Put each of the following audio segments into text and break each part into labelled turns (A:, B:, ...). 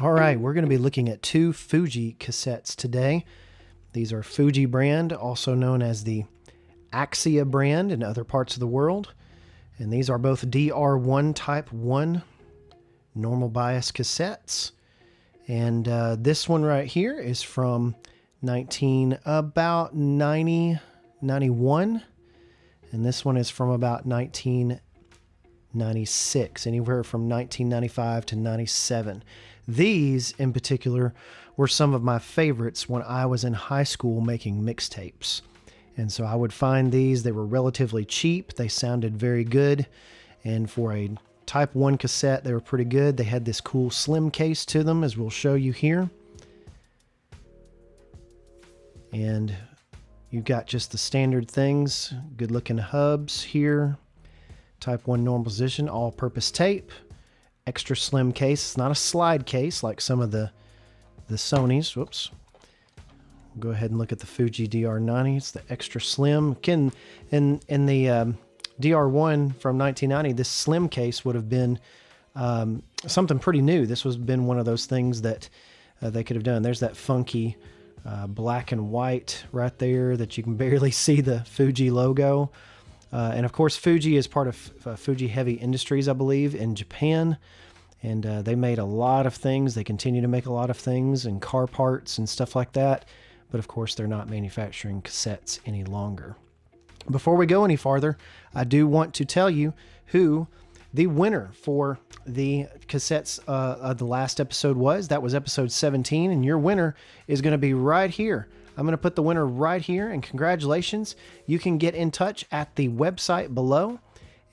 A: All right, we're going to be looking at two Fuji cassettes today. These are Fuji brand, also known as the Axia brand in other parts of the world. And these are both DR1 Type 1 normal bias cassettes. And this one right here is from about 91. And this one is from about 1996, anywhere from 1995 to 97. These in particular were some of my favorites when I was in high school making mixtapes. And so I would find these. They were relatively cheap. They sounded very good. And for a Type 1 cassette, they were pretty good. They had this cool slim case to them, as we'll show you here. And you've got just the standard things. Good looking hubs here. Type 1 normal position, all-purpose tape. Extra slim case. It's not a slide case like some of the Sonys. Whoops. We'll go ahead and look at the Fuji DR90. It's the extra slim. Again, in the DR1 from 1990, this slim case would have been something pretty new. This was been one of those things that they could have done. There's that funky black and white right there that you can barely see the Fuji logo. And of course, Fuji is part of Fuji Heavy Industries, I believe, in Japan. And they made a lot of things. They continue to make a lot of things and car parts and stuff like that. But of course, they're not manufacturing cassettes any longer. Before we go any farther, I do want to tell you who the winner for the cassettes of the last episode was. That was episode 17, and your winner is going to be right here. I'm going to put the winner right here, and congratulations. You can get in touch at the website below.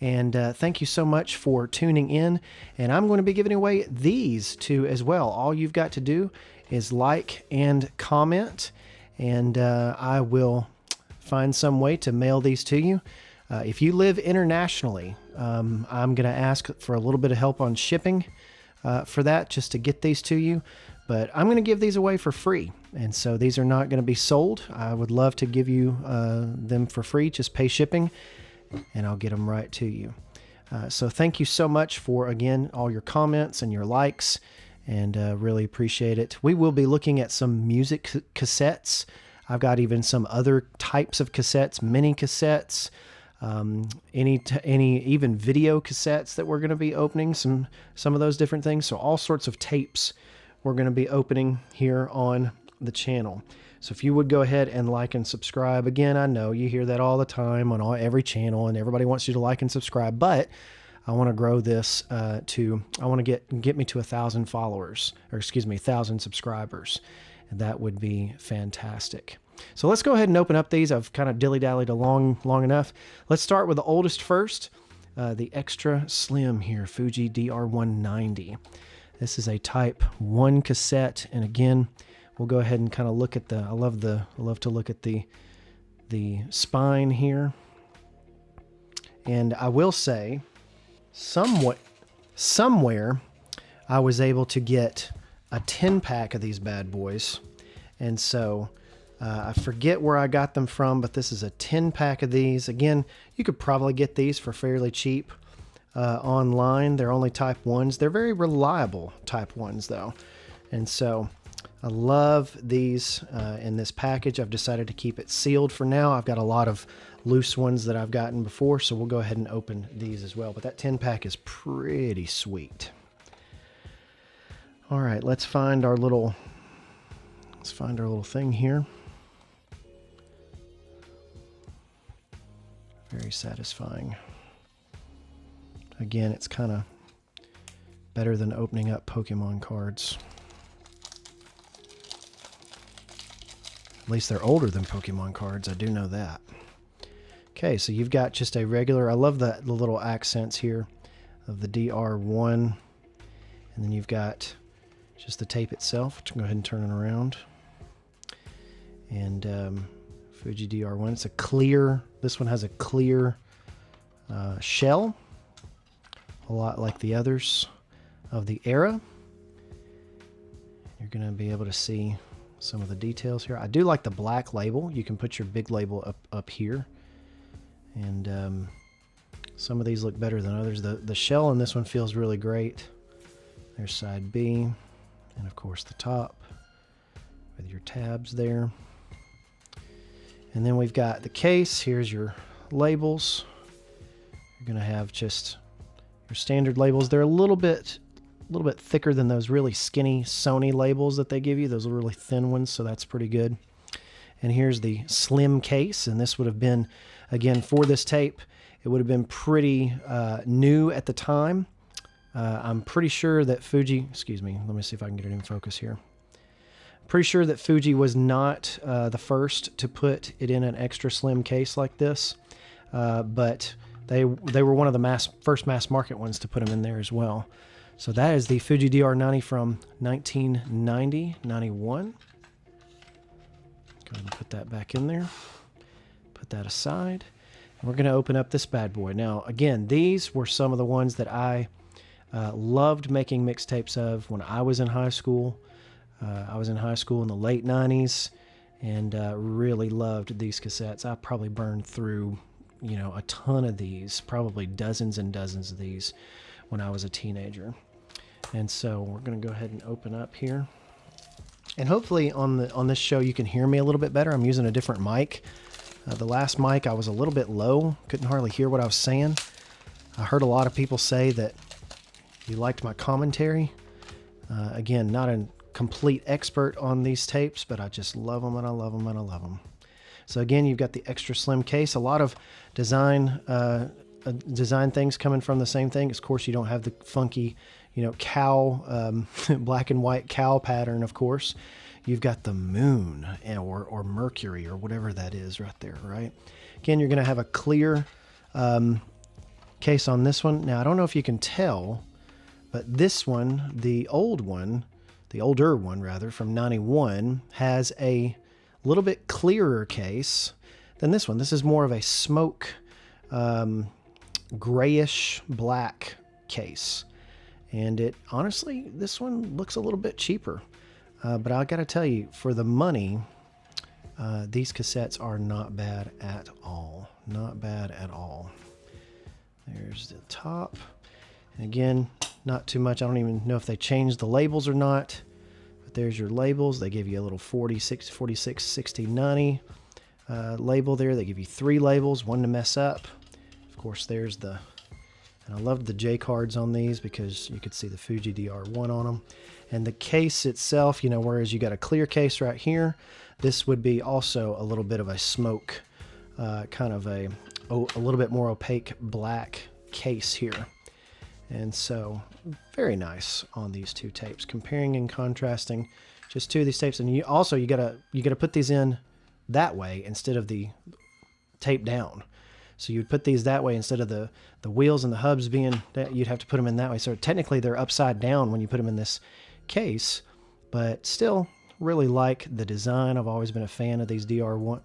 A: And thank you so much for tuning in. And I'm going to be giving away these two as well. All you've got to do is like and comment, and I will find some way to mail these to you. If you live internationally, I'm going to ask for a little bit of help on shipping for that, just to get these to you. But I'm going to give these away for free. And so these are not going to be sold. I would love to give you them for free. Just pay shipping and I'll get them right to you. So thank you so much for, again, all your comments and your likes, and really appreciate it. We will be looking at some music cassettes. I've got even some other types of cassettes, mini cassettes, any even video cassettes that we're going to be opening, some of those different things. So all sorts of tapes we're going to be opening here on the channel. So if you would go ahead and like and subscribe. Again, I know you hear that all the time on every channel, and everybody wants you to like and subscribe, but I want to grow this I want to get me to 1,000 followers, or excuse me, 1,000 subscribers. And that would be fantastic. So let's go ahead and open up these. I've kind of dilly-dallied along long enough. Let's start with the oldest first, the extra slim here, Fuji DR190. This is a Type 1 cassette, and again, we'll go ahead and kind of look at I love to look at the spine here. And I will say, somewhere I was able to get a 10-pack of these bad boys. And so I forget where I got them from, but this is a 10-pack of these. Again, you could probably get these for fairly cheap online. They're only Type 1s. They're very reliable Type 1s, though. And so I love these in this package. I've decided to keep it sealed for now. I've got a lot of loose ones that I've gotten before, so we'll go ahead and open these as well. But that 10-pack is pretty sweet. All right, let's find our little thing here. Very satisfying. Again, it's kind of better than opening up Pokemon cards. At least they're older than Pokemon cards. I do know that. Okay, so you've got just a regular, I love the little accents here of the DR1. And then you've got just the tape itself. Go ahead and turn it around. And Fuji DR1. It's a clear, this one has a clear shell. A lot like the others of the era. You're going to be able to see some of the details here. I do like the black label. You can put your big label up here. And some of these look better than others. The shell in this one feels really great. There's side B. And of course the top with your tabs there. And then we've got the case. Here's your labels. You're going to have just your standard labels. They're a little bit thicker than those really skinny Sony labels that they give you. Those are really thin ones, so that's pretty good. And here's the slim case, and this would have been, again, for this tape, it would have been pretty new at the time. I'm pretty sure that Fuji, excuse me, let me see if I can get it in focus here. Pretty sure that Fuji was not the first to put it in an extra slim case like this, but they were one of the first mass market ones to put them in there as well. So that is the Fuji DR90 from 1990-91. Go ahead and put that back in there. Put that aside. And we're going to open up this bad boy. Now, again, these were some of the ones that I loved making mixtapes of when I was in high school. I was in high school in the late 90s and really loved these cassettes. I probably burned through, a ton of these, probably dozens and dozens of these when I was a teenager. And so we're going to go ahead and open up here. And hopefully on this show you can hear me a little bit better. I'm using a different mic. The last mic I was a little bit low, couldn't hardly hear what I was saying. I heard a lot of people say that you liked my commentary. Again, not a complete expert on these tapes, but I just love them and I love them and I love them. So again, you've got the extra slim case. A lot of design things coming from the same thing. Of course, you don't have the funky, cow, black and white cow pattern, of course. You've got the moon or Mercury or whatever that is right there, right? Again, you're going to have a clear case on this one. Now, I don't know if you can tell, but this one, the older one rather, from 91, has a little bit clearer case than this one. This is more of a smoke grayish black case. And it honestly, this one looks a little bit cheaper. But I gotta tell you, for the money, these cassettes are not bad at all. Not bad at all. There's the top. And again, not too much. I don't even know if they changed the labels or not. But there's your labels. They give you a little 46, 60, 90 label there. They give you 3 labels, one to mess up. Of course, there's the... And I loved the J cards on these because you could see the Fuji DR1 on them. And the case itself, whereas you got a clear case right here, this would be also a little bit of a smoke, kind of a little bit more opaque black case here. And so very nice on these two tapes, comparing and contrasting just two of these tapes. And you gotta put these in that way instead of the tape down. So you'd put these that way instead of the wheels and the hubs being, you'd have to put them in that way. So technically they're upside down when you put them in this case, but still really like the design. I've always been a fan of these DR1.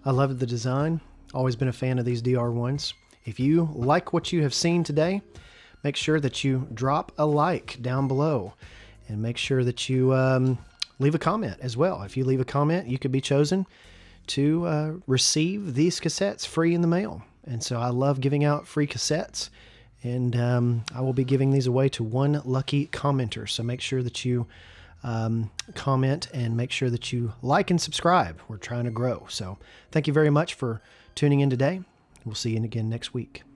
A: I love the design. Always been a fan of these DR1s. If you like what you have seen today, make sure that you drop a like down below and make sure that you leave a comment as well. If you leave a comment, you could be chosen to receive these cassettes free in the mail. And so I love giving out free cassettes, and I will be giving these away to one lucky commenter. So make sure that you comment and make sure that you like and subscribe. We're trying to grow. So thank you very much for tuning in today. We'll see you again next week.